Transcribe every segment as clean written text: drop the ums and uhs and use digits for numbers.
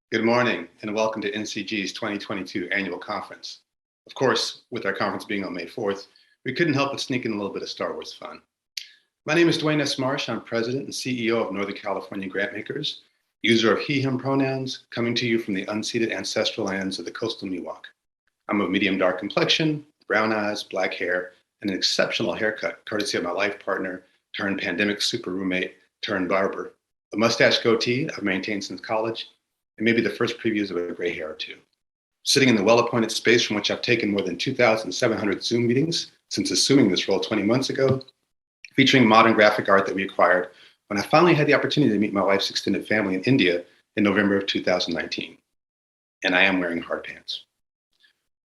Good morning and welcome to NCG's 2022 annual conference. Of course, with our conference being on May 4th, we couldn't help but sneak in a little bit of Star Wars fun. My name is Dwayne S. Marsh. I'm president and CEO of Northern California Grantmakers, user of he, him pronouns, coming to you from the unceded ancestral lands of the coastal Miwok. I'm of medium dark complexion, brown eyes, black hair, and an exceptional haircut, courtesy of my life partner, turned pandemic super roommate, turned barber. A mustache goatee I've maintained since college, and maybe the first previews of a gray hair or two. Sitting in the well-appointed space from which I've taken more than 2,700 Zoom meetings since assuming this role 20 months ago, featuring modern graphic art that we acquired when I finally had the opportunity to meet my wife's extended family in India in November of 2019. And I am wearing hard pants.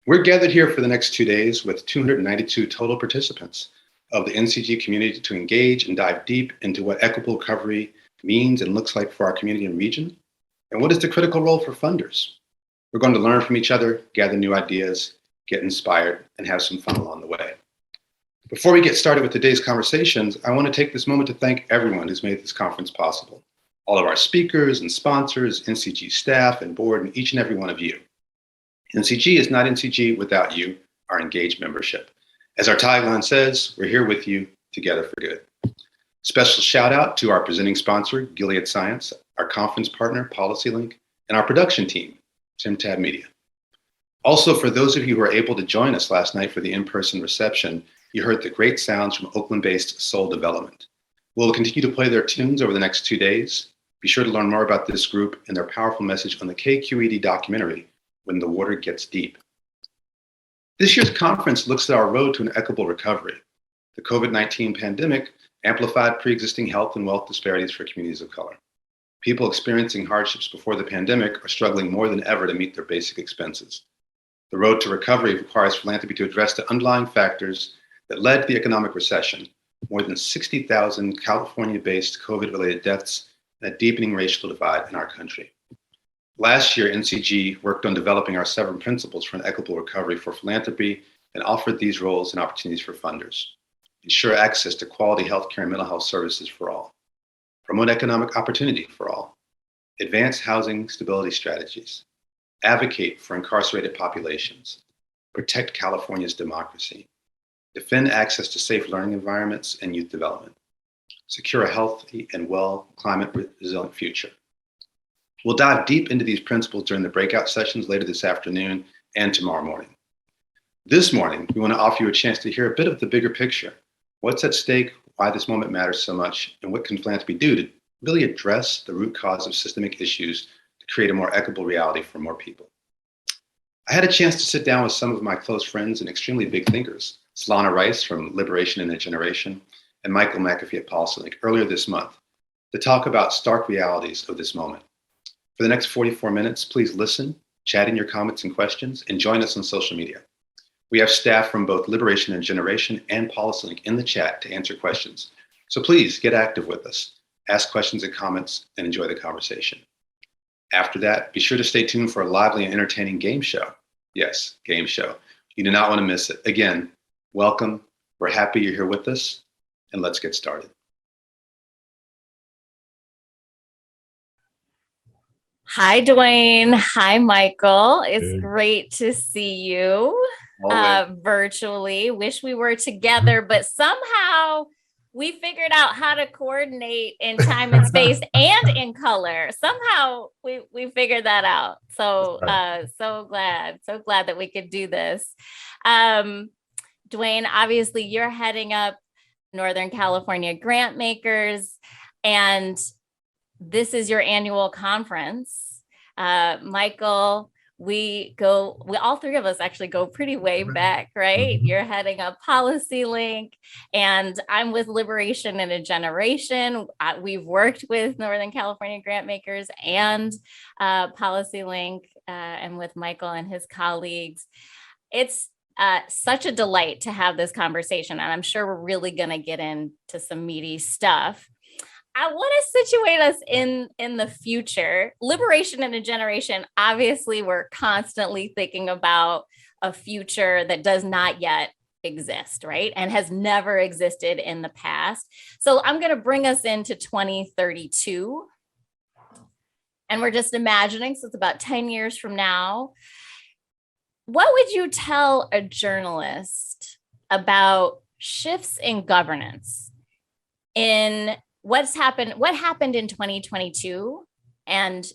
We're gathered here for the next 2 days with 292 total participants of the NCG community to engage and dive deep into what equitable recovery means and looks like for our community and region. And what is the critical role for funders? We're going to learn from each other, gather new ideas, get inspired, and have some fun along the way. Before we get started with today's conversations, I want to take this moment to thank everyone who's made this conference possible. All of our speakers and sponsors, NCG staff and board, and each and every one of you. NCG is not NCG without you, our engaged membership. As our tagline says, we're here with you, together for good. Special shout out to our presenting sponsor, Gilead Science, our conference partner, PolicyLink, and our production team, TimTab Media. Also, for those of you who were able to join us last night for the in-person reception, you heard the great sounds from Oakland-based Soul Development. We'll continue to play their tunes over the next 2 days. Be sure to learn more about this group and their powerful message on the KQED documentary, When the Water Gets Deep. This year's conference looks at our road to an equitable recovery. The COVID-19 pandemic amplified pre-existing health and wealth disparities for communities of color. People experiencing hardships before the pandemic are struggling more than ever to meet their basic expenses. The road to recovery requires philanthropy to address the underlying factors that led to the economic recession, more than 60,000 California-based COVID-related deaths, and a deepening racial divide in our country. Last year, NCG worked on developing our 7 principles for an equitable recovery for philanthropy and offered these roles and opportunities for funders. Ensure access to quality healthcare and mental health services for all. Promote economic opportunity for all. Advance housing stability strategies. Advocate for incarcerated populations. Protect California's democracy. Defend access to safe learning environments and youth development. Secure a healthy and climate resilient future. We'll dive deep into these principles during the breakout sessions later this afternoon and tomorrow morning. This morning, we want to offer you a chance to hear a bit of the bigger picture. What's at stake, why this moment matters so much, and what can philanthropy do to really address the root cause of systemic issues to create a more equitable reality for more people. I had a chance to sit down with some of my close friends and extremely big thinkers, Solana Rice from Liberation in a Generation, and Michael McAfee at PolicyLink earlier this month, to talk about stark realities of this moment. For the next 44 minutes, please listen, chat in your comments and questions, and join us on social media. We have staff from both Liberation and Generation and PolicyLink in the chat to answer questions. So please get active with us, ask questions and comments, and enjoy the conversation. After that, be sure to stay tuned for a lively and entertaining game show. Yes, game show. You do not want to miss it. Again, welcome. We're happy you're here with us, and let's get started. Hi, Dwayne. Hi, Michael. It's great to see you virtually. Wish we were together, but somehow we figured out how to coordinate in time and space and in color. Somehow we figured that out. So so glad that we could do this. Dwayne, obviously you're heading up Northern California Grantmakers, and this is your annual conference. Michael, we all 3 of us actually go pretty way back, right? Mm-hmm. You're heading up PolicyLink, and I'm with Liberation in a Generation. We've worked with Northern California Grantmakers and PolicyLink, and with Michael and his colleagues. It's such a delight to have this conversation, and I'm sure we're really going to get into some meaty stuff. I want to situate us in the future. Liberation in a Generation, obviously, we're constantly thinking about a future that does not yet exist, right? And has never existed in the past. So I'm going to bring us into 2032. and we're just imagining, so it's about 10 years from now, what would you tell a journalist about shifts in governance in what happened in 2022 and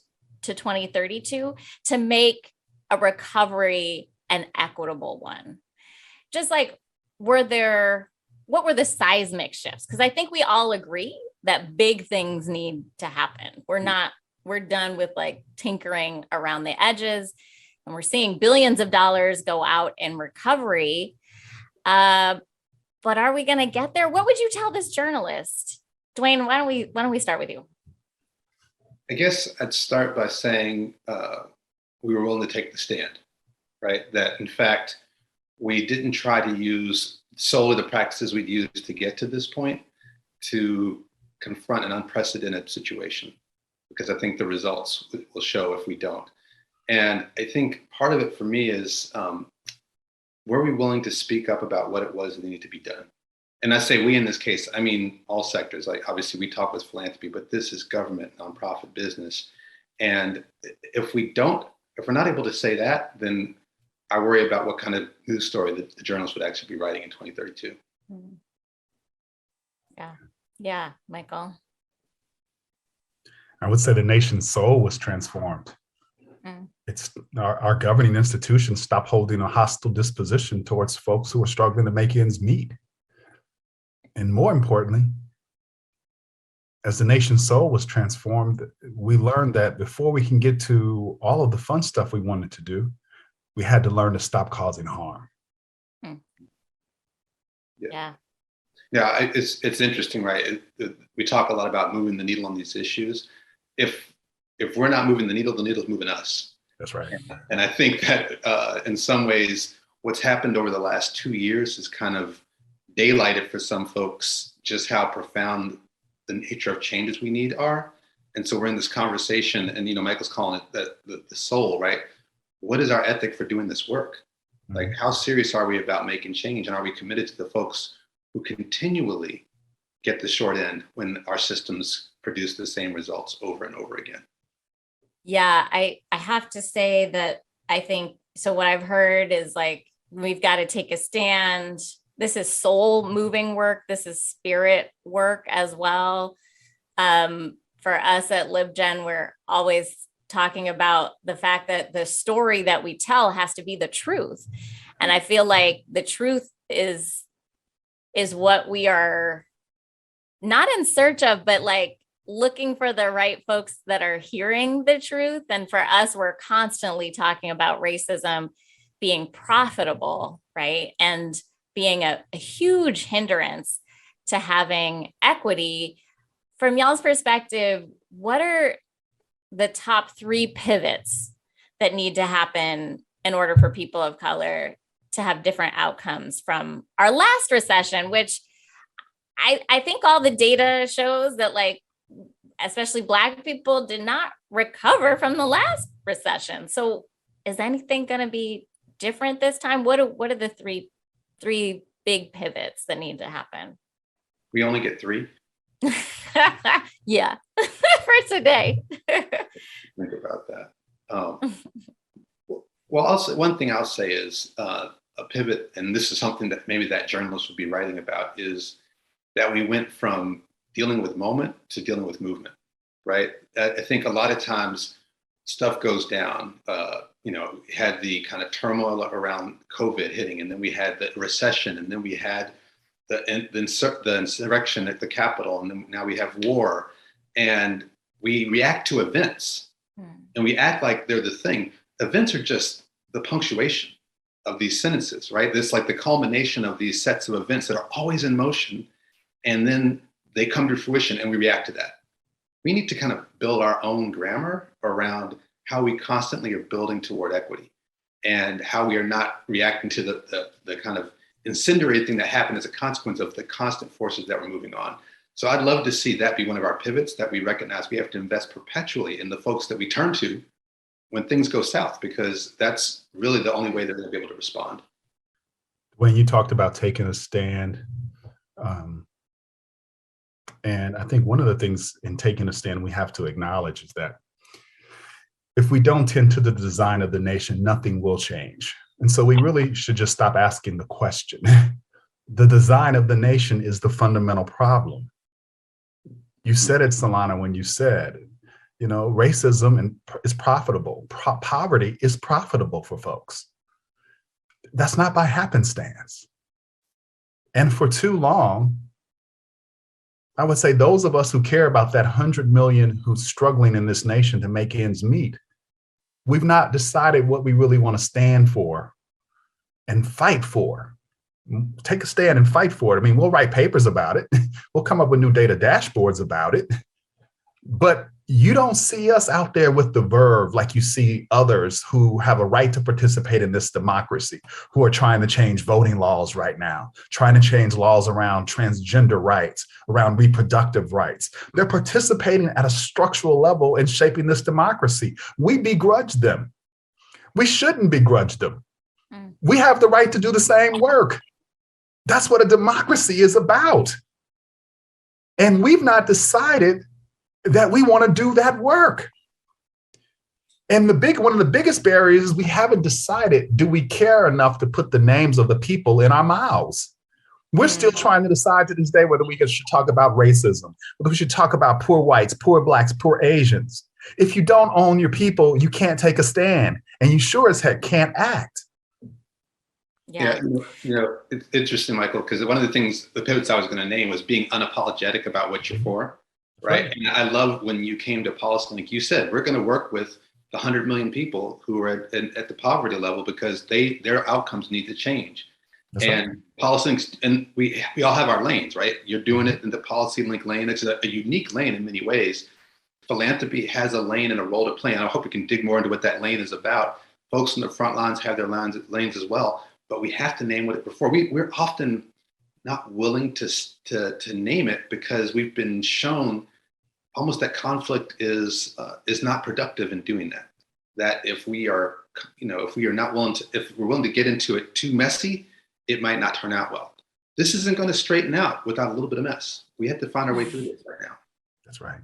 to 2032 to make a recovery an equitable one? Just like, what were the seismic shifts? Because I think we all agree that big things need to happen. We're done with like tinkering around the edges, and we're seeing billions of dollars go out in recovery. But are we going to get there? What would you tell this journalist? Dwayne, why don't we start with you? I guess I'd start by saying we were willing to take the stand, right? That in fact, we didn't try to use solely the practices we'd used to get to this point to confront an unprecedented situation, because I think the results will show if we don't. And I think part of it for me is, were we willing to speak up about what it was that needed to be done? And I say we in this case, I mean all sectors. Like obviously we talk with philanthropy, but this is government, nonprofit, business. And if we're not able to say that, then I worry about what kind of news story that the journalists would actually be writing in 2032. Yeah, Michael. I would say the nation's soul was transformed. It's our governing institutions stopped holding a hostile disposition towards folks who are struggling to make ends meet. And more importantly, as the nation's soul was transformed, we learned that before we can get to all of the fun stuff we wanted to do, we had to learn to stop causing harm. Yeah, it's interesting, right? We talk a lot about moving the needle on these issues. If we're not moving the needle's moving us. That's right. And I think that in some ways, what's happened over the last 2 years has kind of daylighted for some folks just how profound the nature of changes we need are. And so we're in this conversation, and Michael's calling it the soul, right? What is our ethic for doing this work? Like, how serious are we about making change? And are we committed to the folks who continually get the short end when our systems produce the same results over and over again? Yeah, I have to say that I think, so what I've heard is like, we've got to take a stand. This is soul moving work. This is spirit work as well. For us at LibGen, we're always talking about the fact that the story that we tell has to be the truth. And I feel like the truth is what we are not in search of, but like looking for the right folks that are hearing the truth. And for us, we're constantly talking about racism being profitable, right? And being a huge hindrance to having equity. From y'all's perspective, what are the top 3 pivots that need to happen in order for people of color to have different outcomes from our last recession, which I think all the data shows that, like, especially Black people did not recover from the last recession. So is anything going to be different this time? What are the three big pivots that need to happen? We only get 3. Yeah, for today. Think about that. Well, one thing I'll say is a pivot, and this is something that maybe that journalist would be writing about, is that we went from dealing with moment to dealing with movement, right? I think a lot of times stuff goes down. We had the kind of turmoil around COVID hitting, and then we had the recession, and then we had the insurrection at the Capitol, and then now we have war, and we react to events, and we act like they're the thing. Events are just the punctuation of these sentences, right? This like the culmination of these sets of events that are always in motion, and then they come to fruition, and we react to that. We need to kind of build our own grammar around how we constantly are building toward equity, and how we are not reacting to the kind of incendiary thing that happened as a consequence of the constant forces that we're moving on. So I'd love to see that be one of our pivots, that we recognize we have to invest perpetually in the folks that we turn to when things go south, because that's really the only way they're going to be able to respond. When you talked about taking a stand, and I think one of the things in taking a stand we have to acknowledge is that if we don't tend to the design of the nation, nothing will change. And so we really should just stop asking the question. The design of the nation is the fundamental problem. You said it, Solana, when you said, racism is profitable. Poverty is profitable for folks. That's not by happenstance. And for too long, I would say those of us who care about that 100 million who's struggling in this nation to make ends meet, we've not decided what we really want to stand for and fight for. Take a stand and fight for it. I mean, we'll write papers about it. We'll come up with new data dashboards about it. But you don't see us out there with the verve like you see others who have a right to participate in this democracy, who are trying to change voting laws right now, trying to change laws around transgender rights, around reproductive rights. They're participating at a structural level in shaping this democracy. We begrudge them. We shouldn't begrudge them. We have the right to do the same work. That's what a democracy is about. And we've not decided that we want to do that work. And one of the biggest barriers is we haven't decided, do we care enough to put the names of the people in our mouths? We're still trying to decide to this day whether we should talk about racism, whether we should talk about poor whites, poor blacks, poor Asians. If you don't own your people, you can't take a stand, and you sure as heck can't act. Yeah. It's interesting, Michael, because one of the things, the pivots I was going to name was being unapologetic about what you're for. Right. And I love when you came to PolicyLink, you said, we're going to work with the 100 million people who are at the poverty level because their outcomes need to change. That's and right. PolicyLink, and we all have our lanes, right? You're doing it in the PolicyLink lane. It's a unique lane in many ways. Philanthropy has a lane and a role to play. And I hope we can dig more into what that lane is about. Folks in the front lines have their lanes as well, but we have to name what it before. We're often not willing to name it because we've been shown almost that conflict is not productive in doing that. That if we are, if we're willing to get into it too messy, it might not turn out well. This isn't going to straighten out without a little bit of mess. We have to find our way through this right now. That's right.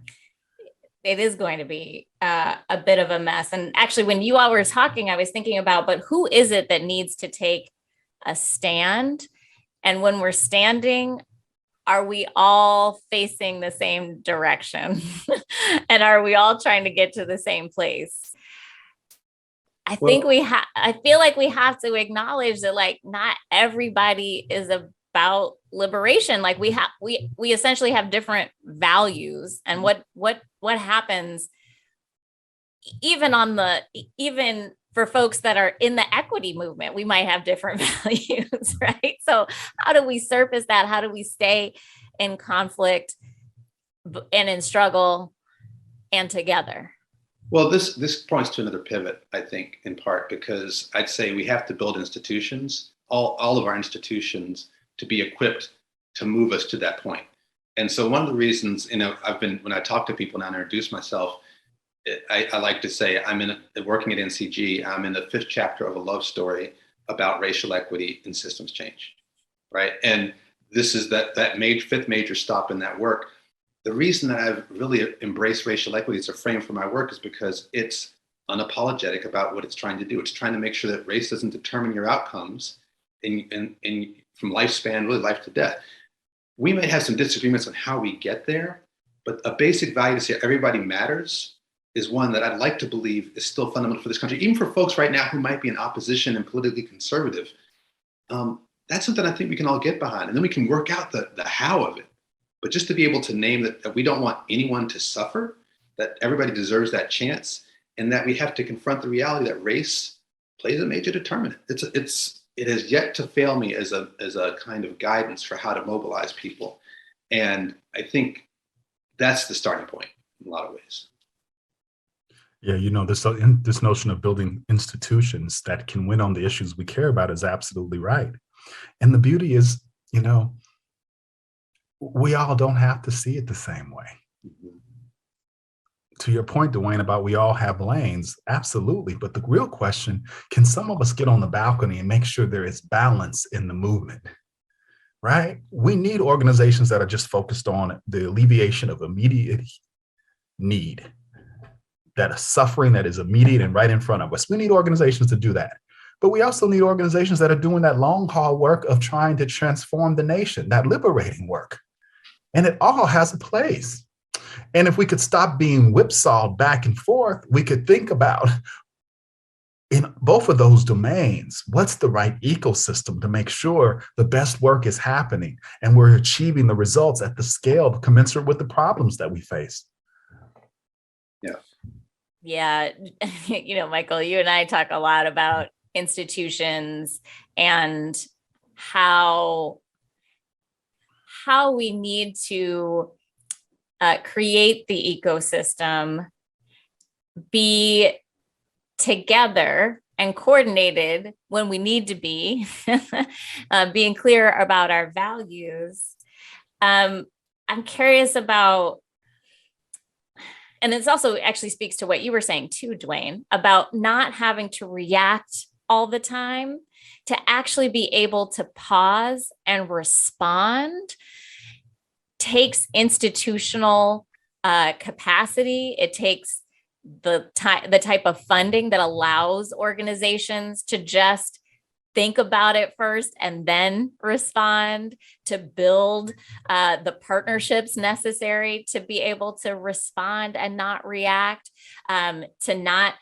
It is going to be a bit of a mess. And actually, when you all were talking, I was thinking about, but who is it that needs to take a stand? And when we're standing, are we all facing the same direction? And are we all trying to get to the same place? I feel like we have to acknowledge that, like, not everybody is about liberation. Like we essentially have different values, and what happens even for folks that are in the equity movement, we might have different values, right? So how do we surface that? How do we stay in conflict and in struggle and together? Well, this points to another pivot, I think, in part, because I'd say we have to build institutions, all of our institutions, to be equipped to move us to that point. And so one of the reasons, when I talk to people now and introduce myself, I like to say working at NCG, I'm in the 5th chapter of a love story about racial equity and systems change, right? And this is that 5th major stop in that work. The reason that I've really embraced racial equity as a frame for my work is because it's unapologetic about what it's trying to do. It's trying to make sure that race doesn't determine your outcomes from lifespan, really life to death. We may have some disagreements on how we get there, but a basic value to say everybody matters is one that I'd like to believe is still fundamental for this country, even for folks right now who might be in opposition and politically conservative. That's something I think we can all get behind, and then we can work out the how of it. But just to be able to name that we don't want anyone to suffer, that everybody deserves that chance, and that we have to confront the reality that race plays a major determinant. It has yet to fail me as a kind of guidance for how to mobilize people, and I think that's the starting point in a lot of ways. Yeah, this notion of building institutions that can win on the issues we care about is absolutely right. And the beauty is, we all don't have to see it the same way. Mm-hmm. To your point, Dwayne, about we all have lanes, absolutely. But the real question, can some of us get on the balcony and make sure there is balance in the movement, right? We need organizations that are just focused on the alleviation of immediate need. that suffering that is immediate and right in front of us. We need organizations to do that. But we also need organizations that are doing that long haul work of trying to transform the nation, that liberating work. And it all has a place. And if we could stop being whipsawed back and forth, we could think about, in both of those domains, what's the right ecosystem to make sure the best work is happening and we're achieving the results at the scale commensurate with the problems that we face. Yeah. Yeah. Michael, you and I talk a lot about institutions and how we need to create the ecosystem, be together and coordinated when we need to be, being clear about our values. I'm curious about, and this also actually speaks to what you were saying too, Dwayne, about not having to react all the time, to actually be able to pause and respond takes institutional capacity. It takes the type of funding that allows organizations to just think about it first and then respond, to build the partnerships necessary to be able to respond and not react, to not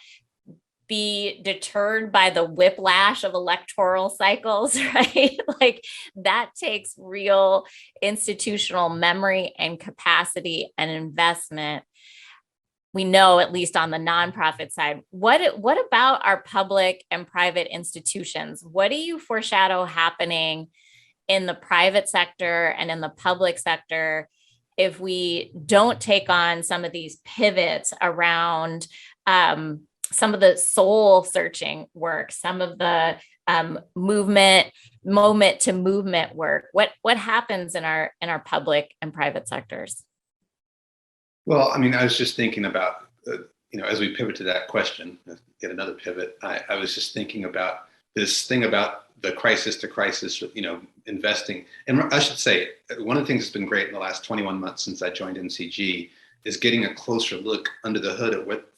be deterred by the whiplash of electoral cycles, right? Like that takes real institutional memory and capacity and investment. We know, at least on the nonprofit side. What about our public and private institutions? What do you foreshadow happening in the private sector and in the public sector if we don't take on some of these pivots around some of the soul searching work, some of the moment to movement work? What happens in our public and private sectors? Well, I mean, I was just thinking about, as we pivot to that question, get another pivot, I was just thinking about this thing about the crisis to crisis, investing. And I should say, one of the things that's been great in the last 21 months since I joined NCG is getting a closer look under the hood at what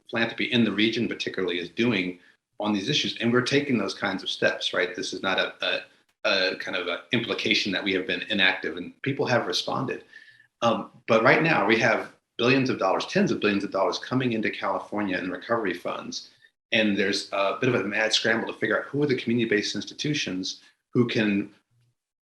philanthropy in the region particularly is doing on these issues. And we're taking those kinds of steps, right? This is not a kind of an implication that we have been inactive, and people have responded. But right now we have billions of dollars, tens of billions of dollars coming into California in recovery funds. And there's a bit of a mad scramble to figure out who are the community-based institutions who can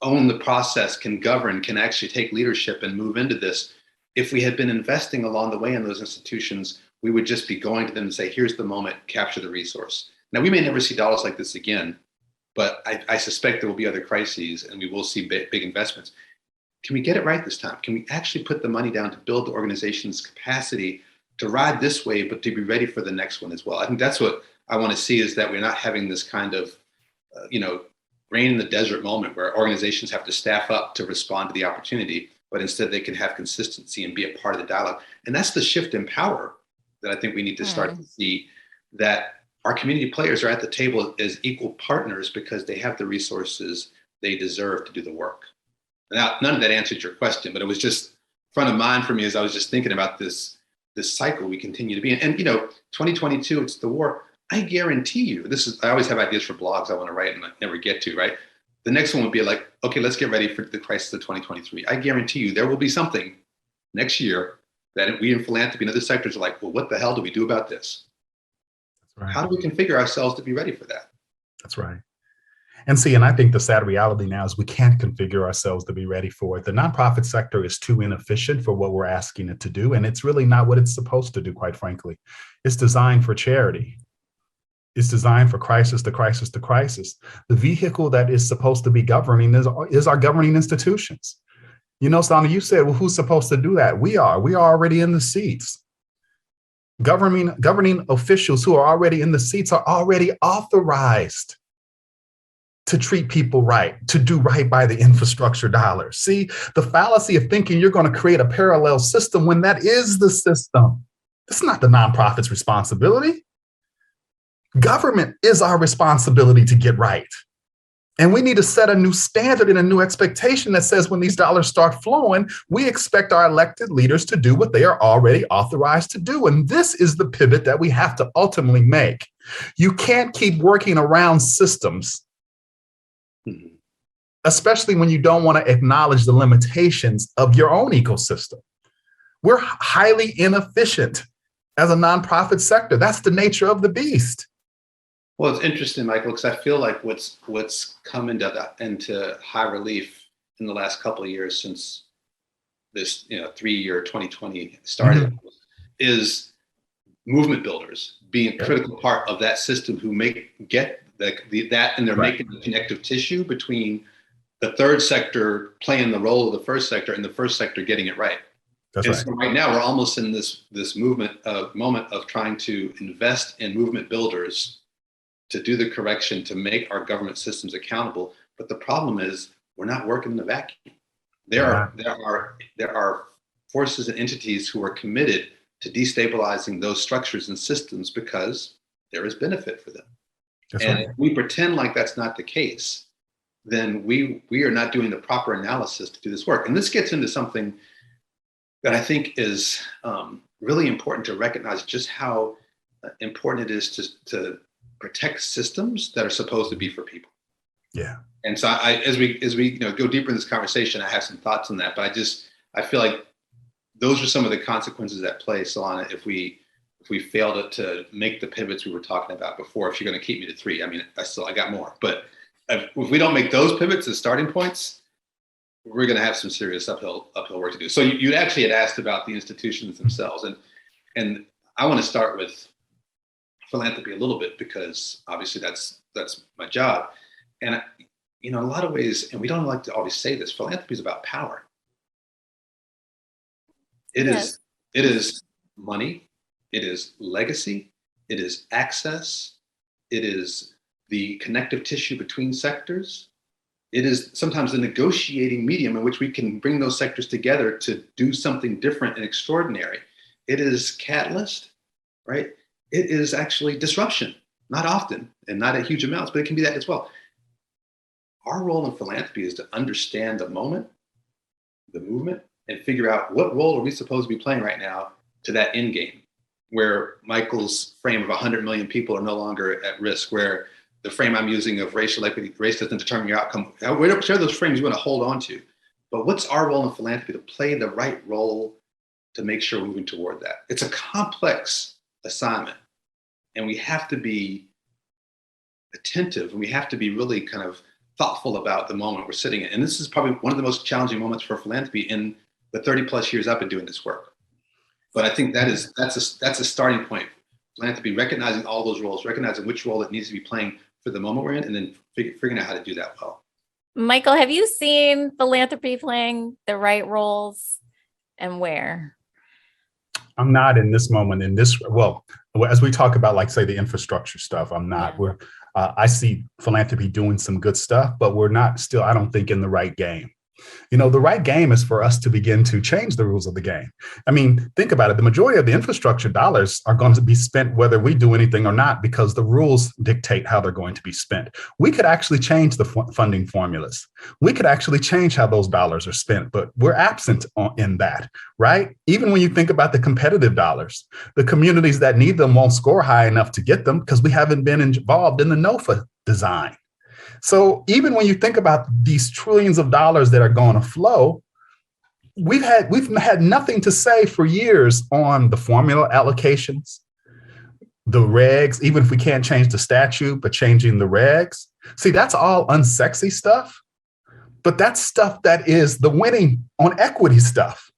own the process, can govern, can actually take leadership and move into this. If we had been investing along the way in those institutions, we would just be going to them and say, here's the moment, capture the resource. Now, we may never see dollars like this again, but I suspect there will be other crises and we will see big investments. Can we get it right this time? Can we actually put the money down to build the organization's capacity to ride this wave, but to be ready for the next one as well? I think that's what I want to see, is that we're not having this kind of, rain in the desert moment where organizations have to staff up to respond to the opportunity, but instead they can have consistency and be a part of the dialogue. And that's the shift in power that I think we need to start to see, that our community players are at the table as equal partners because they have the resources they deserve to do the work. Now, none of that answered your question, but it was just front of mind for me as I was just thinking about this cycle we continue to be in. And 2022, it's the war. I guarantee you, I always have ideas for blogs I want to write and I never get to, right? The next one would be like, okay, let's get ready for the crisis of 2023. I guarantee you there will be something next year that we in philanthropy and other sectors are like, well, what the hell do we do about this? That's right. How do we configure ourselves to be ready for that? That's right. And I think the sad reality now is we can't configure ourselves to be ready for it. The nonprofit sector is too inefficient for what we're asking it to do. And it's really not what it's supposed to do, quite frankly. It's designed for charity. It's designed for crisis to crisis to crisis. The vehicle that is supposed to be governing is our governing institutions. Solana, you said, well, who's supposed to do that? We are already in the seats. Governing officials who are already in the seats are already authorized to treat people right, to do right by the infrastructure dollars. See, the fallacy of thinking you're going to create a parallel system when that is the system. It's not the nonprofit's responsibility. Government is our responsibility to get right. And we need to set a new standard and a new expectation that says when these dollars start flowing, we expect our elected leaders to do what they are already authorized to do. And this is the pivot that we have to ultimately make. You can't keep working around systems, especially when you don't want to acknowledge the limitations of your own ecosystem. We're highly inefficient as a nonprofit sector. That's the nature of the beast. Well, it's interesting, Michael, because I feel like what's come into high relief in the last couple of years since this 3-year 2020 started is movement builders being a critical part of that system who get that, and they're making the connective tissue between the third sector playing the role of the first sector and the first sector getting it right. That's and right. So right now we're almost in this moment of trying to invest in movement builders to do the correction, to make our government systems accountable. But the problem is we're not working in a vacuum. There are forces and entities who are committed to destabilizing those structures and systems because there is benefit for them. That's and right. if we pretend like that's not the case, then we are not doing the proper analysis to do this work. And this gets into something that I think is really important to recognize, just how important it is to protect systems that are supposed to be for people. Yeah. And so as we go deeper in this conversation, I have some thoughts on that, but I feel like those are some of the consequences at play, Solana, if we fail to make the pivots we were talking about before. If you're going to keep me to 3, I mean, I got more, but if we don't make those pivots as starting points, we're going to have some serious uphill work to do. So you actually had asked about the institutions themselves, and I want to start with philanthropy a little bit, because obviously that's my job. And in a lot of ways, and we don't like to always say this, philanthropy is about power. It is money, it is legacy, it is access, it is the connective tissue between sectors. It is sometimes the negotiating medium in which we can bring those sectors together to do something different and extraordinary. It is catalyst, right? It is actually disruption, not often and not at huge amounts, but it can be that as well. Our role in philanthropy is to understand the moment, the movement, and figure out what role are we supposed to be playing right now to that end game, where Michael's frame of 100 million people are no longer at risk, where the frame I'm using of racial equity, race doesn't determine your outcome. Whichever those frames you want to hold on to. But what's our role in philanthropy to play the right role to make sure we're moving toward that? It's a complex assignment, and we have to be attentive, and we have to be really kind of thoughtful about the moment we're sitting in. And this is probably one of the most challenging moments for philanthropy in the 30 plus years I've been doing this work. But I think that's a starting point. Philanthropy, recognizing all those roles, recognizing which role it needs to be playing for the moment we're in, and then figuring out how to do that well. Michael, have you seen philanthropy playing the right roles, and where? I'm not in this moment well, as we talk about, like, say, the infrastructure stuff, I'm not. Yeah. I see philanthropy doing some good stuff, but we're not still, I don't think, in the right game. The right game is for us to begin to change the rules of the game. I mean, think about it. The majority of the infrastructure dollars are going to be spent whether we do anything or not, because the rules dictate how they're going to be spent. We could actually change the funding formulas. We could actually change how those dollars are spent, but we're absent in that, right? Even when you think about the competitive dollars, the communities that need them won't score high enough to get them because we haven't been involved in the NOFA design. So even when you think about these trillions of dollars that are going to flow, we've had nothing to say for years on the formula allocations, the regs, even if we can't change the statute, but changing the regs. See, that's all unsexy stuff, but that's stuff that is the winning on equity stuff.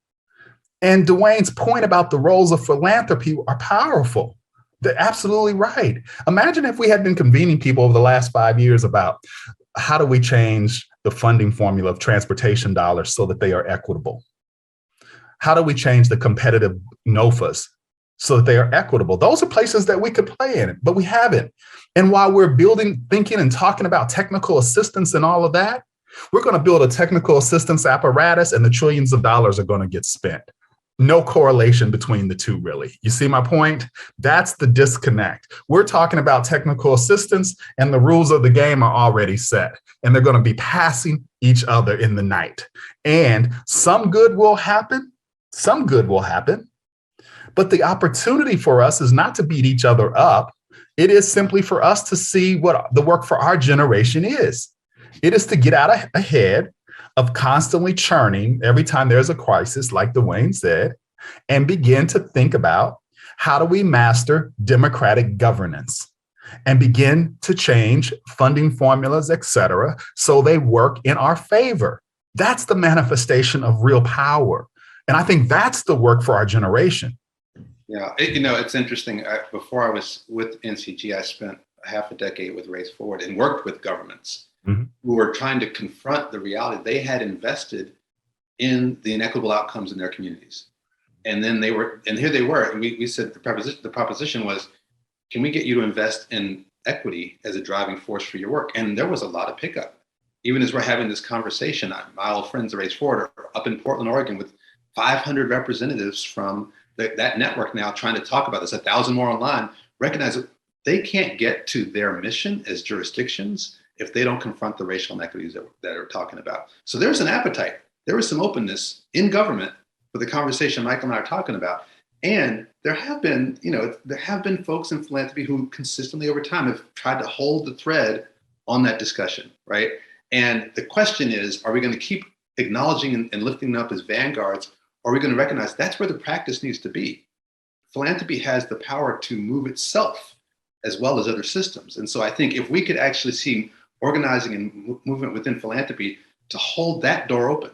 And Dwayne's point about the roles of philanthropy are powerful. They're absolutely right. Imagine if we had been convening people over the last 5 years about how do we change the funding formula of transportation dollars so that they are equitable? How do we change the competitive NOFAs so that they are equitable? Those are places that we could play in, but we haven't. And while we're building, thinking and talking about technical assistance and all of that, we're going to build a technical assistance apparatus and the trillions of dollars are going to get spent. no correlation between the two, really. You see my point? That's the disconnect. We're talking about technical assistance, and the rules of the game are already set, and they're going to be passing each other in the night. And some good will happen. Some good will happen. But the opportunity for us is not to beat each other up. It is simply for us to see what the work for our generation is. It is to get out ahead of constantly churning every time there's a crisis, like Dwayne said, and begin to think about how do we master democratic governance and begin to change funding formulas, et cetera, so they work in our favor. That's the manifestation of real power. And I think that's the work for our generation. Yeah, it's interesting. Before I was with NCG, I spent half a decade with Race Forward and worked with governments who were trying to confront the reality they had invested in the inequitable outcomes in their communities. And then here they were, and we said the proposition was, can we get you to invest in equity as a driving force for your work? And there was a lot of pickup. Even as we're having this conversation, my old friends at Race Forward are up in Portland, Oregon with 500 representatives from that network now trying to talk about this, 1,000 more online, recognize that they can't get to their mission as jurisdictions if they don't confront the racial inequities that are talking about. So there's an appetite. There was some openness in government for the conversation Michael and I are talking about. And there have been folks in philanthropy who consistently over time have tried to hold the thread on that discussion, right? And the question is, are we going to keep acknowledging and lifting them up as vanguards? Or are we going to recognize that's where the practice needs to be? Philanthropy has the power to move itself as well as other systems. And so I think if we could actually see organizing and movement within philanthropy to hold that door open.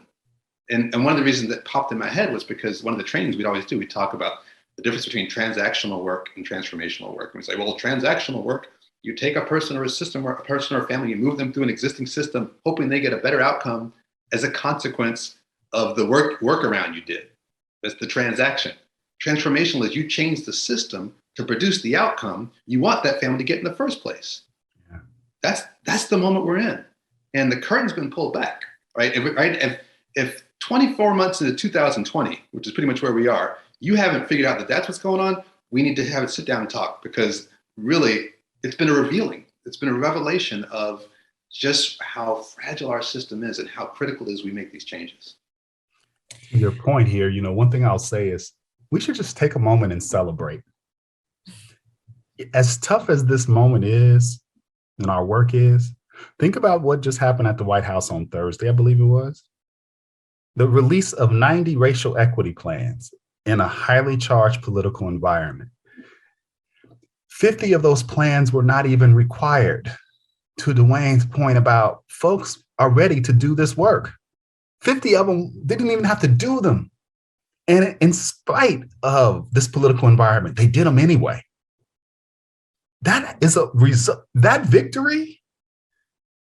And one of the reasons that popped in my head was because one of the trainings we'd always do, we talk about the difference between transactional work and transformational work. And we say, well, transactional work, you take a person or a system or a person or a family, you move them through an existing system, hoping they get a better outcome as a consequence of the workaround you did. That's the transaction. Transformational is you change the system to produce the outcome you want that family to get in the first place. Yeah. That's the moment we're in. And the curtain's been pulled back, right? If 24 months into 2020, which is pretty much where we are, you haven't figured out that that's what's going on, we need to have it sit down and talk, because really it's been a revelation of just how fragile our system is and how critical it is we make these changes. Your point here, one thing I'll say is we should just take a moment and celebrate. As tough as this moment is and our work is, think about what just happened at the White House on Thursday, I believe it was. The release of 90 racial equity plans in a highly charged political environment. 50 of those plans were not even required. To Dwayne's point about folks are ready to do this work. 50 of them didn't even have to do them. And in spite of this political environment, they did them anyway. That victory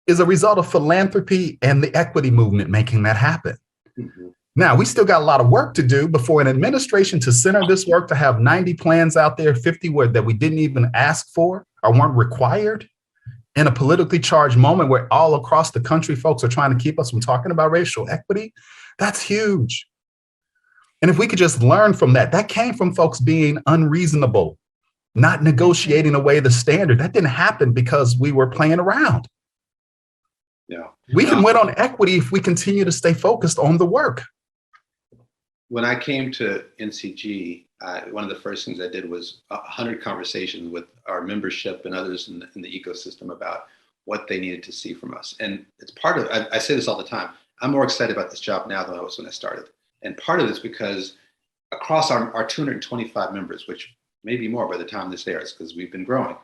is a result of philanthropy and the equity movement making that happen. Mm-hmm. Now, we still got a lot of work to do before an administration to center this work, to have 90 plans out there, 50 that we didn't even ask for or weren't required, in a politically charged moment where all across the country, folks are trying to keep us from talking about racial equity. That's huge. And if we could just learn from that came from folks being unreasonable, not negotiating away the standard. That didn't happen because we were playing around. Yeah. We can win on equity if we continue to stay focused on the work. When I came to NCG, one of the first things I did was 100 conversations with our membership and others in the ecosystem about what they needed to see from us. And it's part of, I say this all the time, I'm more excited about this job now than I was when I started. And part of it's because across our 225 members, which may be more by the time this airs because we've been growing,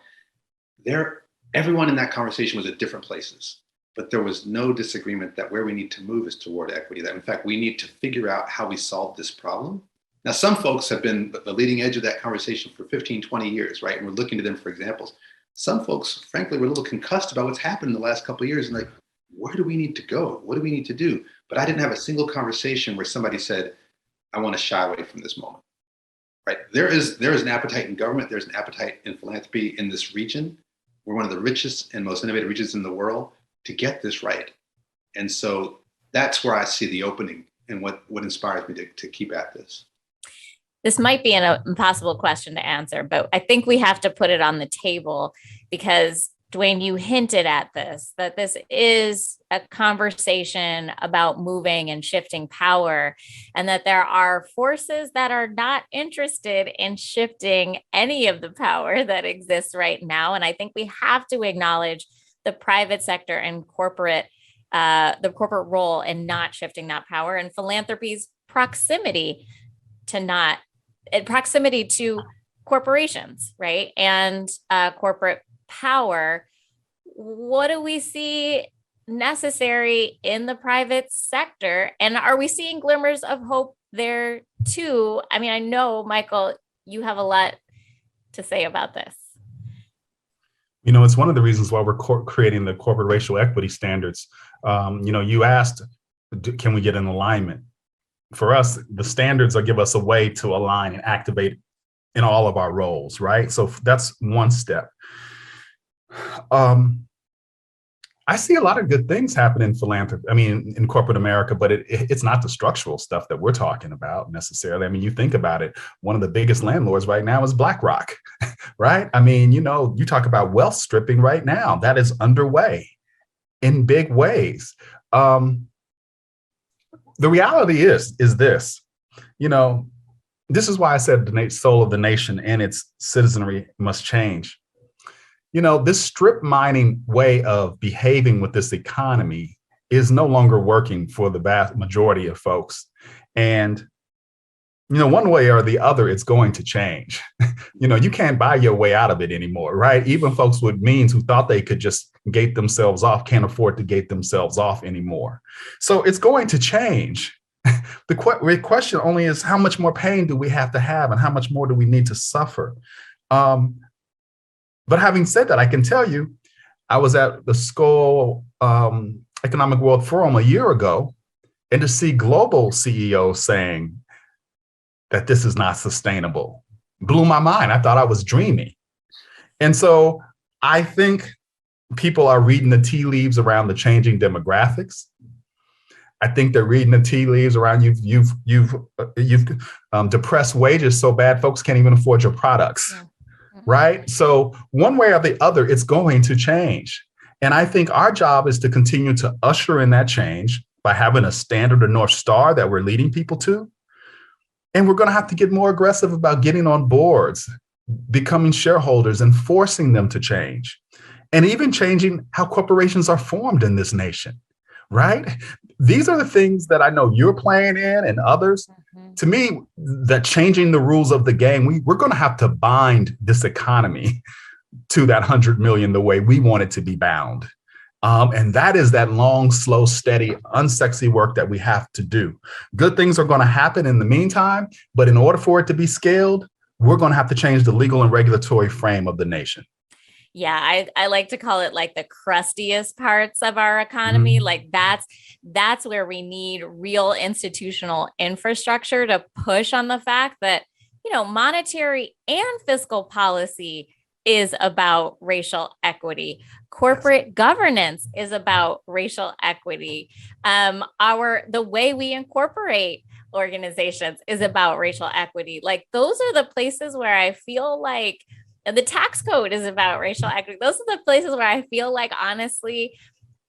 everyone in that conversation was at different places. But there was no disagreement that where we need to move is toward equity, that in fact, we need to figure out how we solve this problem. Now, some folks have been the leading edge of that conversation for 15, 20 years, right? And we're looking to them for examples. Some folks, frankly, were a little concussed about what's happened in the last couple of years and like, where do we need to go? What do we need to do? But I didn't have a single conversation where somebody said, I want to shy away from this moment, right? There is an appetite in government. There's an appetite in philanthropy in this region. We're one of the richest and most innovative regions in the world to get this right. And so that's where I see the opening and what inspires me to keep at this. This might be an impossible question to answer, but I think we have to put it on the table because, Dwayne, you hinted at this, that this is a conversation about moving and shifting power, and that there are forces that are not interested in shifting any of the power that exists right now. And I think we have to acknowledge the private sector and the corporate role in not shifting that power, and philanthropy's proximity to corporations, right? And corporate power. What do we see necessary in the private sector? And are we seeing glimmers of hope there too? I mean, I know, Michael, you have a lot to say about this. You know, it's one of the reasons why we're creating the corporate racial equity standards. You asked, can we get an alignment? For us, the standards give us a way to align and activate in all of our roles, right? So that's one step. I see a lot of good things happen in philanthropy, in corporate America, but it's not the structural stuff that we're talking about necessarily. I mean, you think about it, one of the biggest landlords right now is BlackRock, right? I mean, you talk about wealth stripping right now, that is underway in big ways. The reality is this, this is why I said the soul of the nation and its citizenry must change. This strip mining way of behaving with this economy is no longer working for the vast majority of folks. And, one way or the other, it's going to change. You can't buy your way out of it anymore, right? Even folks with means who thought they could just gate themselves off can't afford to gate themselves off anymore. So it's going to change. The question only is, how much more pain do we have to have and how much more do we need to suffer? But having said that, I can tell you, I was at the Skoll Economic World Forum a year ago, and to see global CEOs saying that this is not sustainable blew my mind. I thought I was dreaming. And so I think people are reading the tea leaves around the changing demographics. I think they're reading the tea leaves around you've depressed wages so bad folks can't even afford your products. Yeah. Right? So one way or the other, it's going to change. And I think our job is to continue to usher in that change by having a standard or North Star that we're leading people to. And we're going to have to get more aggressive about getting on boards, becoming shareholders and forcing them to change. And even changing how corporations are formed in this nation, right? These are the things that I know you're playing in and others. Mm-hmm. To me, that changing the rules of the game, we're going to have to bind this economy to that 100 million the way we want it to be bound. And that is that long, slow, steady, unsexy work that we have to do. Good things are going to happen in the meantime, but in order for it to be scaled, we're going to have to change the legal and regulatory frame of the nation. Yeah, I like to call it like the crustiest parts of our economy. Mm-hmm. Like that's where we need real institutional infrastructure to push on the fact that, monetary and fiscal policy is about racial equity. Corporate governance is about racial equity. The way we incorporate organizations is about racial equity. Like those are the places where I feel like the tax code is about racial equity. Those are the places where I feel like, honestly,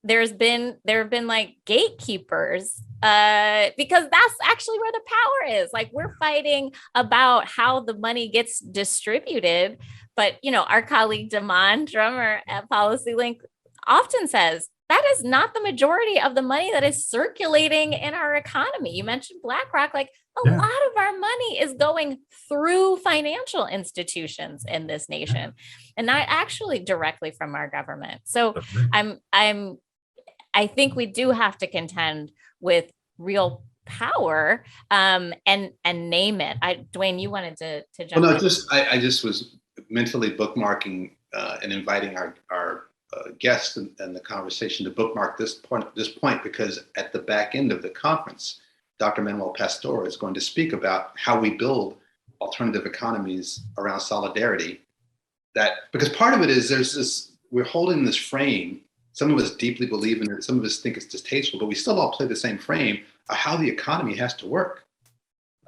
there have been like gatekeepers, because that's actually where the power is. Like we're fighting about how the money gets distributed. But, our colleague Damon Drummer at PolicyLink often says that is not the majority of the money that is circulating in our economy. You mentioned BlackRock, like a lot of our money is going through financial institutions in this nation and not actually directly from our government. So I think we do have to contend with real power and name it. Dwayne, you wanted to jump in. I just was mentally bookmarking and inviting our guests and the conversation to bookmark this point, because at the back end of the conference, Dr. Manuel Pastor is going to speak about how we build alternative economies around solidarity. Because part of it is we're holding this frame. Some of us deeply believe in it. Some of us think it's distasteful, but we still all play the same frame of how the economy has to work.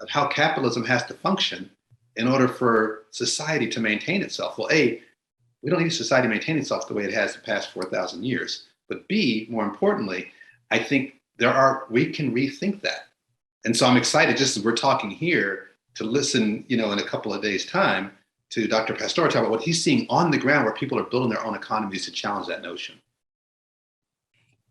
of how capitalism has to function in order for society to maintain itself. Well, A, we don't need society to maintain itself the way it has the past 4,000 years. But B, more importantly, I think we can rethink that. And so I'm excited, just as we're talking here, to listen, in a couple of days' time to Dr. Pastore talk about what he's seeing on the ground where people are building their own economies to challenge that notion.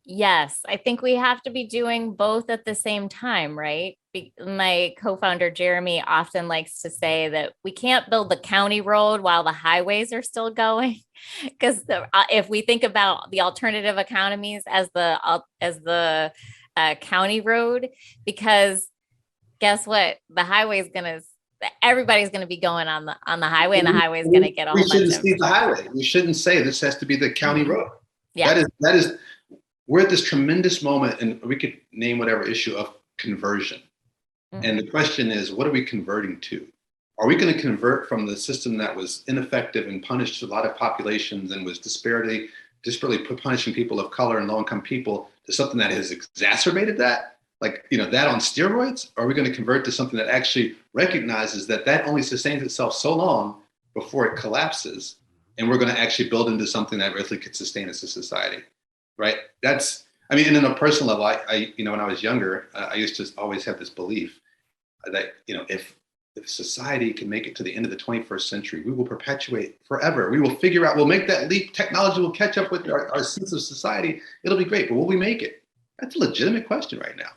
Yes, I think we have to be doing both at the same time, right? My co-founder, Jeremy, often likes to say that we can't build the county road while the highways are still going. Because if we think about the alternative economies as the county road, because guess what? The highway is everybody's going to be going on the highway, and the highway is going to get a whole bunch of. We shouldn't see the highway. We shouldn't say this has to be the county road. Yeah. That is. We're at this tremendous moment, and we could name whatever issue of conversion. Mm-hmm. And the question is, what are we converting to? Are we going to convert from the system that was ineffective and punished a lot of populations and was disparately punishing people of color and low-income people to something that has exacerbated that? That on steroids? Or are we going to convert to something that actually recognizes that only sustains itself so long before it collapses, and we're going to actually build into something that really could sustain us as a society? Right. And in a personal level, I when I was younger, I used to always have this belief that, if society can make it to the end of the 21st century, we will perpetuate forever. We will figure out, we'll make that leap. Technology will catch up with our sense of society. It'll be great. But will we make it? That's a legitimate question right now.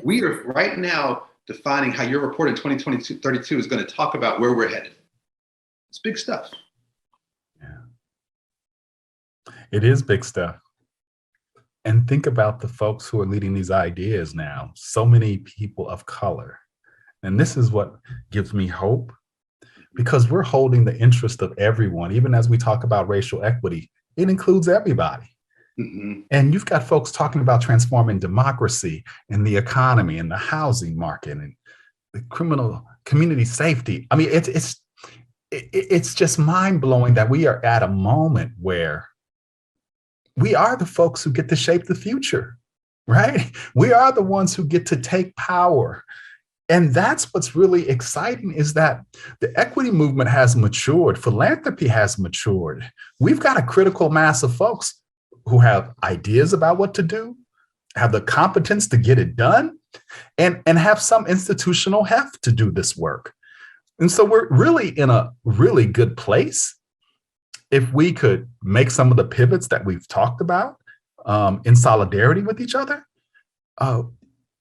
We are right now defining how your report in 2032 is going to talk about where we're headed. It's big stuff. Yeah. It is big stuff. And think about the folks who are leading these ideas now, so many people of color. And this is what gives me hope, because we're holding the interest of everyone. Even as we talk about racial equity, it includes everybody. Mm-hmm. And you've got folks talking about transforming democracy and the economy and the housing market and the community safety. It's just mind blowing that we are at a moment where we are the folks who get to shape the future, right? We are the ones who get to take power. And that's what's really exciting, is that the equity movement has matured. Philanthropy has matured. We've got a critical mass of folks who have ideas about what to do, have the competence to get it done, and have some institutional heft to do this work. And so we're really in a really good place. If we could make some of the pivots that we've talked about in solidarity with each other,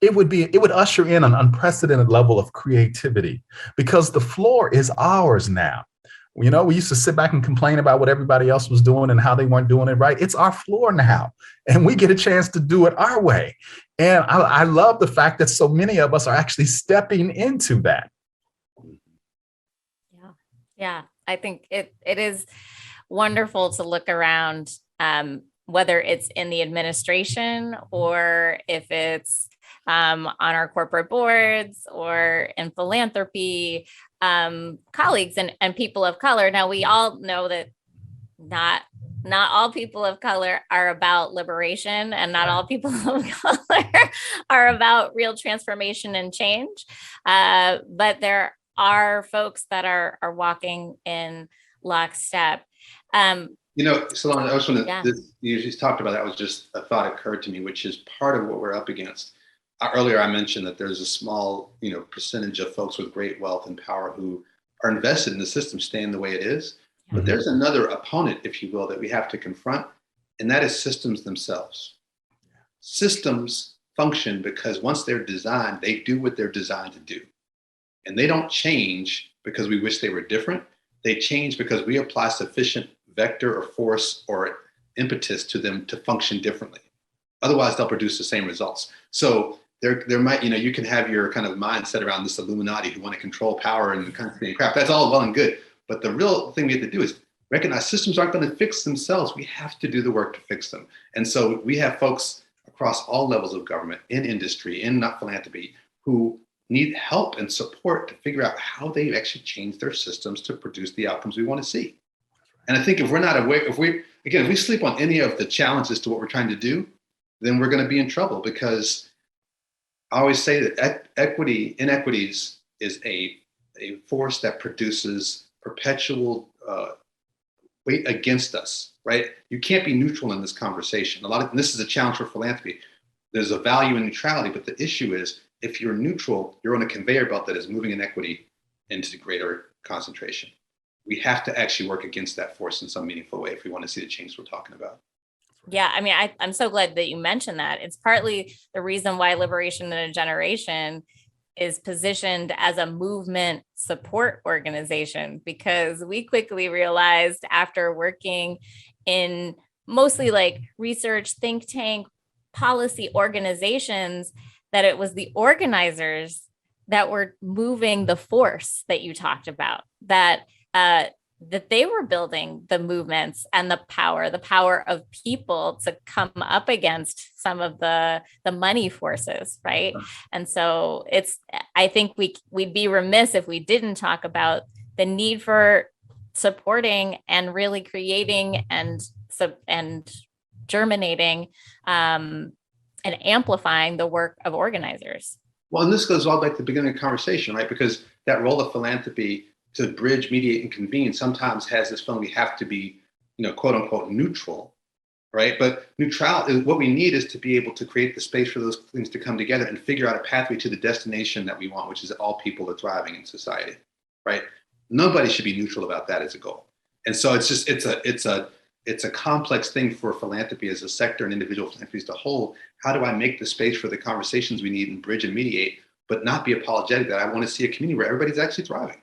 it would usher in an unprecedented level of creativity, because the floor is ours now. We used to sit back and complain about what everybody else was doing and how they weren't doing it right. It's our floor now, and we get a chance to do it our way. And I love the fact that so many of us are actually stepping into that. Yeah. I think it is wonderful to look around, whether it's in the administration or if it's on our corporate boards or in philanthropy, colleagues and people of color. Now, we all know that not all people of color are about liberation, and not all people of color are about real transformation and change. But there are folks that are walking in lockstep. Solana, I was going to, you just talked about that, was just a thought occurred to me, which is part of what we're up against. Earlier, I mentioned that there's a small, percentage of folks with great wealth and power who are invested in the system staying the way it is. Mm-hmm. But there's another opponent, if you will, that we have to confront, and that is systems themselves. Systems function because once they're designed, they do what they're designed to do. And they don't change because we wish they were different. They change because we apply sufficient vector or force or impetus to them to function differently. Otherwise, they'll produce the same results. So there might, you can have your kind of mindset around this Illuminati who want to control power and kind of crap. That's all well and good. But the real thing we have to do is recognize systems aren't going to fix themselves. We have to do the work to fix them. And so we have folks across all levels of government, in industry, in philanthropy, who need help and support to figure out how they actually change their systems to produce the outcomes we want to see. And I think if we're not aware, if we sleep on any of the challenges to what we're trying to do, then we're going to be in trouble, because I always say that inequities is a force that produces perpetual weight against us, right? You can't be neutral in this conversation. And this is a challenge for philanthropy. There's a value in neutrality, but the issue is if you're neutral, you're on a conveyor belt that is moving inequity into greater concentration. We have to actually work against that force in some meaningful way if we want to see the change we're talking about. Yeah, I mean, I'm so glad that you mentioned that. It's partly the reason why Liberation in a Generation is positioned as a movement support organization, because we quickly realized after working in mostly like research, think tank, policy organizations, that it was the organizers that were moving the force that you talked about, that they were building the movements and the power of people to come up against some of the money forces, right? And so I think we'd be remiss if we didn't talk about the need for supporting and really creating and germinating and amplifying the work of organizers. Well, and this goes all back to the beginning of the conversation, right? Because that role of philanthropy to bridge, mediate, and convene sometimes has this feeling we have to be, quote unquote, neutral, right? But what we need is to be able to create the space for those things to come together and figure out a pathway to the destination that we want, which is that all people are thriving in society, right? Nobody should be neutral about that as a goal. And so it's a complex thing for philanthropy as a sector and individual philanthropies to hold. How do I make the space for the conversations we need and bridge and mediate, but not be apologetic that I want to see a community where everybody's actually thriving?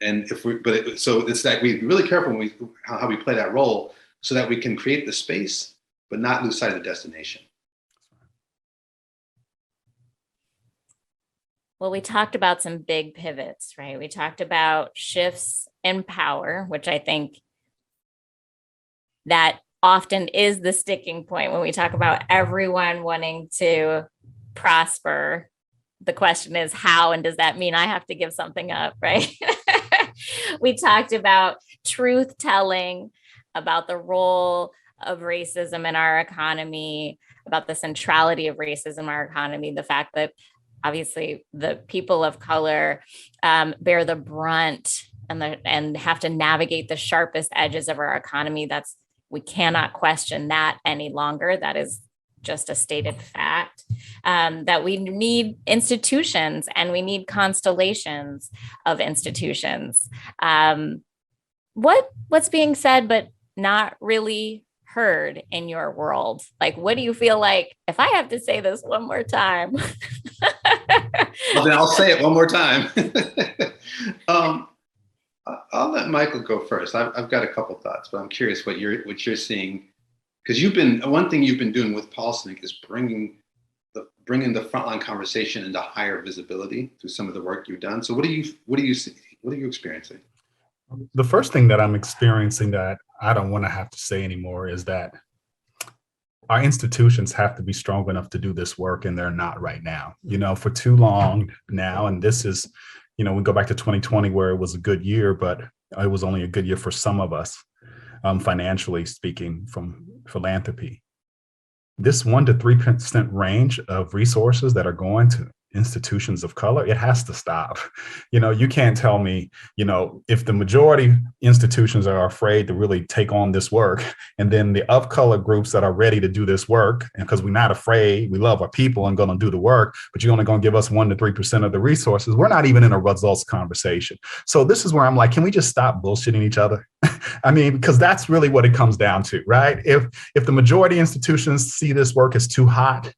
And it's that we be really careful when how we play that role so that we can create the space, but not lose sight of the destination. Well, we talked about some big pivots, right? We talked about shifts in power, which I think that often is the sticking point when we talk about everyone wanting to prosper. The question is how, and does that mean I have to give something up, right? We talked about truth telling, about the role of racism in our economy, about the centrality of racism in our economy, the fact that obviously the people of color bear the brunt and have to navigate the sharpest edges of our economy. We cannot question that any longer. That is just a stated fact, that we need institutions and we need constellations of institutions. What's being said, but not really heard in your world? Like, what do you feel like, if I have to say this one more time? Well, then I'll say it one more time. I'll let Michael go first. I've got a couple thoughts, but I'm curious what you're seeing, because one thing you've been doing with PolicyLink is bringing the frontline conversation into higher visibility through some of the work you've done. So what are you experiencing? The first thing that I'm experiencing that I don't want to have to say anymore is that our institutions have to be strong enough to do this work, and they're not right now. For too long now, and this is, we go back to 2020 where it was a good year, but it was only a good year for some of us, financially speaking, from philanthropy. This 1% to 3% range of resources that are going to institutions of color, it has to stop. You can't tell me, if the majority institutions are afraid to really take on this work, and then the of color groups that are ready to do this work, and because we're not afraid, we love our people and going to do the work, but you're only going to give us 1% to 3% of the resources. We're not even in a results conversation. So this is where I'm like, can we just stop bullshitting each other? I mean, because that's really what it comes down to, right? If the majority institutions see this work as too hot,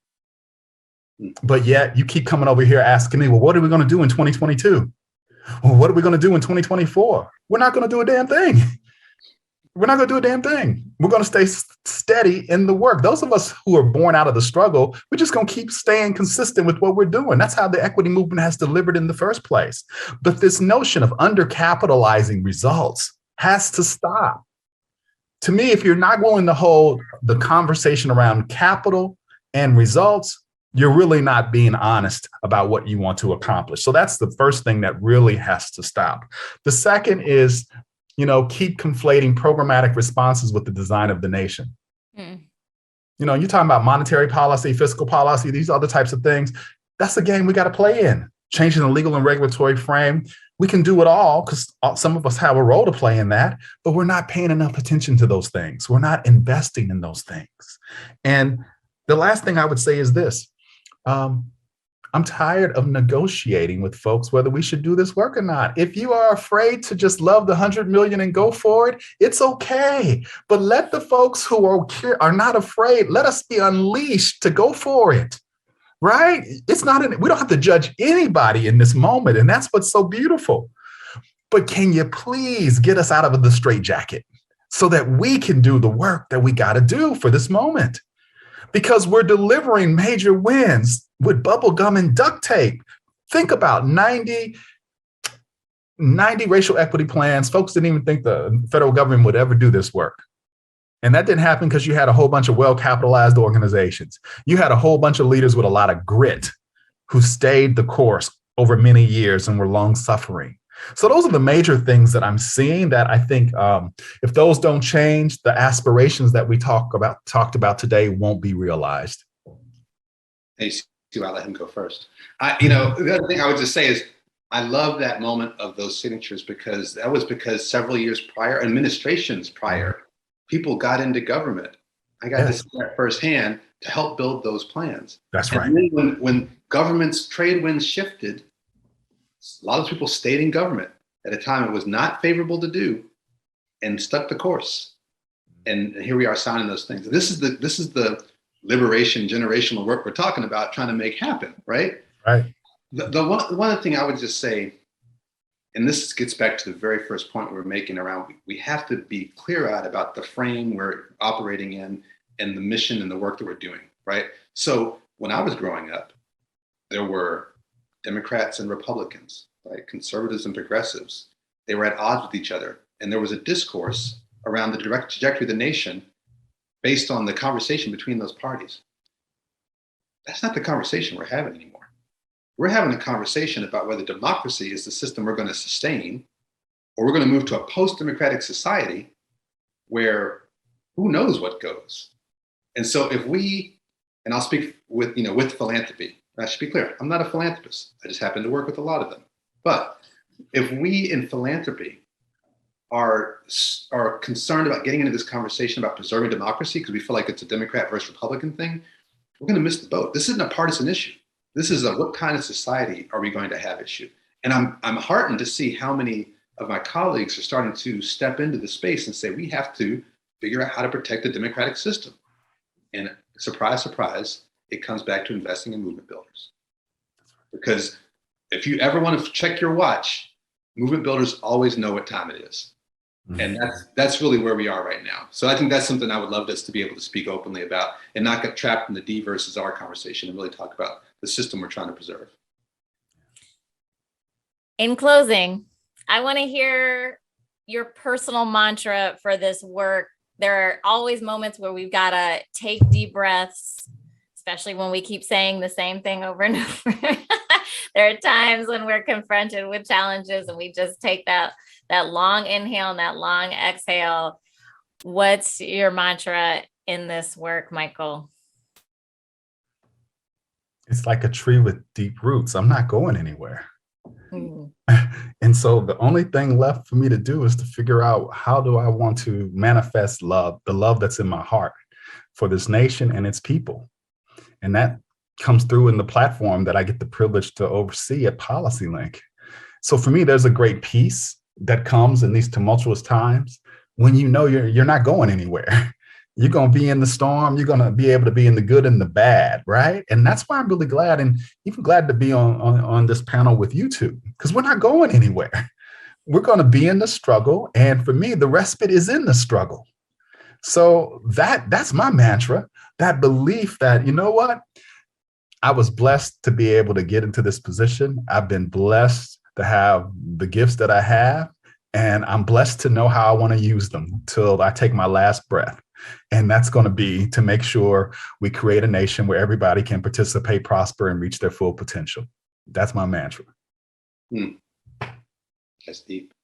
but yet you keep coming over here asking me, well, what are we going to do in 2022? Well, what are we going to do in 2024? We're not going to do a damn thing. We're not going to do a damn thing. We're going to stay steady in the work. Those of us who are born out of the struggle, we're just going to keep staying consistent with what we're doing. That's how the equity movement has delivered in the first place. But this notion of undercapitalizing results has to stop. To me, if you're not willing to hold the conversation around capital and results, you're really not being honest about what you want to accomplish. So that's the first thing that really has to stop. The second is, keep conflating programmatic responses with the design of the nation. You're talking about monetary policy, fiscal policy, these other types of things. That's the game we got to play in. Changing the legal and regulatory frame. We can do it all because some of us have a role to play in that, but we're not paying enough attention to those things. We're not investing in those things. And the last thing I would say is this. I'm tired of negotiating with folks whether we should do this work or not. If you are afraid to just love the 100 million and go for it, it's okay. But let the folks who are not afraid, let us be unleashed to go for it. Right? We don't have to judge anybody in this moment. And that's what's so beautiful. But can you please get us out of the straitjacket so that we can do the work that we got to do for this moment? Because we're delivering major wins with bubble gum and duct tape. Think about 90 racial equity plans. Folks didn't even think the federal government would ever do this work. And that didn't happen because you had a whole bunch of well-capitalized organizations. You had a whole bunch of leaders with a lot of grit who stayed the course over many years and were long-suffering. So those are the major things that I'm seeing that I think if those don't change, the aspirations that we talked about today won't be realized. Hey, Stu, I'll let him go first. The other thing I would just say is I love that moment of those signatures because several years prior, administrations prior, people got into government. I got to see that firsthand to help build those plans. That's and right. Then when government's trade winds shifted, a lot of people stayed in government at a time it was not favorable to do and stuck the course. And here we are signing those things. This is the liberation generational work we're talking about, trying to make happen, right? Right. The one thing I would just say, and this gets back to the very first point we were making around, we have to be clear-eyed about the frame we're operating in and the mission and the work that we're doing, right? So when I was growing up, there were Democrats and Republicans, right? Conservatives and progressives. They were at odds with each other. And there was a discourse around the direct trajectory of the nation based on the conversation between those parties. That's not the conversation we're having anymore. We're having a conversation about whether democracy is the system we're going to sustain, or we're going to move to a post-democratic society where who knows what goes. And so if we, and I'll speak with philanthropy. I should be clear, I'm not a philanthropist. I just happen to work with a lot of them. But if we in philanthropy are concerned about getting into this conversation about preserving democracy because we feel like it's a Democrat versus Republican thing, we're going to miss the boat. This isn't a partisan issue. This is a what kind of society are we going to have issue. And I'm heartened to see how many of my colleagues are starting to step into the space and say we have to figure out how to protect the democratic system. And surprise, surprise, it comes back to investing in movement builders. Because if you ever want to check your watch, movement builders always know what time it is. And that's really where we are right now. So I think that's something I would love us to be able to speak openly about and not get trapped in the D versus R conversation and really talk about the system we're trying to preserve. In closing, I want to hear your personal mantra for this work. There are always moments where we've got to take deep breaths, especially when we keep saying the same thing over and over. There are times when we're confronted with challenges and we just take that long inhale and that long exhale. What's your mantra in this work, Michael? It's like a tree with deep roots. I'm not going anywhere. Mm. And so the only thing left for me to do is to figure out how do I want to manifest love, the love that's in my heart for this nation and its people. And that comes through in the platform that I get the privilege to oversee at PolicyLink. So for me, there's a great peace that comes in these tumultuous times when you know you're not going anywhere. You're going to be in the storm. You're going to be able to be in the good and the bad, right? And that's why I'm really glad and even glad to be on this panel with you two, because we're not going anywhere. We're going to be in the struggle. And for me, the respite is in the struggle. So that's my mantra, that belief that, you know what? I was blessed to be able to get into this position. I've been blessed to have the gifts that I have, and I'm blessed to know how I want to use them till I take my last breath. And that's going to be to make sure we create a nation where everybody can participate, prosper, and reach their full potential. That's my mantra. That's deep.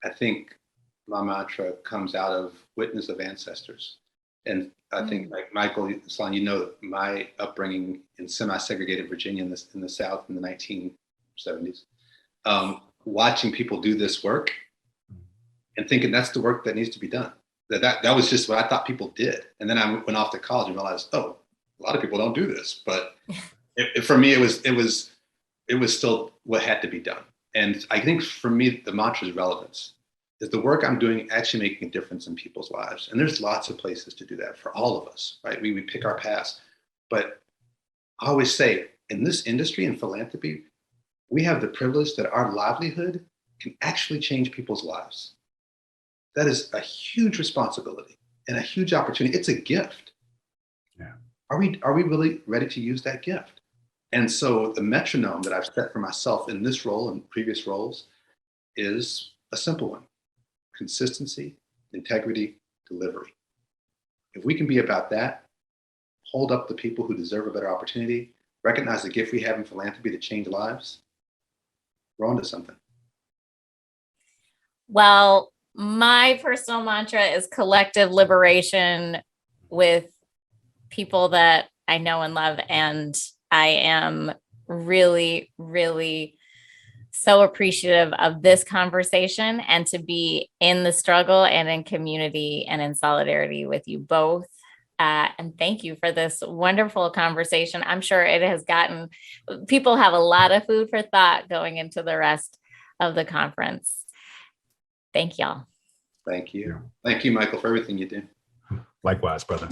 I think my mantra comes out of witness of ancestors. And I think, like Michael, Solana, you know, my upbringing in semi-segregated Virginia in the South in the 1970s, watching people do this work and thinking that's the work that needs to be done. That was just what I thought people did. And then I went off to college and realized, oh, a lot of people don't do this. But for me, it was still what had to be done. And I think for me, the mantra is relevance. Is the work I'm doing actually making a difference in people's lives? And there's lots of places to do that for all of us, right? We pick our paths. But I always say, in this industry, in philanthropy, we have the privilege that our livelihood can actually change people's lives. That is a huge responsibility and a huge opportunity. It's a gift. Yeah. Are we really ready to use that gift? And so the metronome that I've set for myself in this role and previous roles is a simple one: consistency, integrity, delivery. If we can be about that, hold up the people who deserve a better opportunity, recognize the gift we have in philanthropy to change lives, we're onto something. Well, my personal mantra is collective liberation with people that I know and love. And I am really, really so appreciative of this conversation and to be in the struggle and in community and in solidarity with you both. And thank you for this wonderful conversation. I'm sure it has gotten, people have a lot of food for thought going into the rest of the conference. Thank y'all. Thank you. Thank you, Michael, for everything you do. Likewise, brother.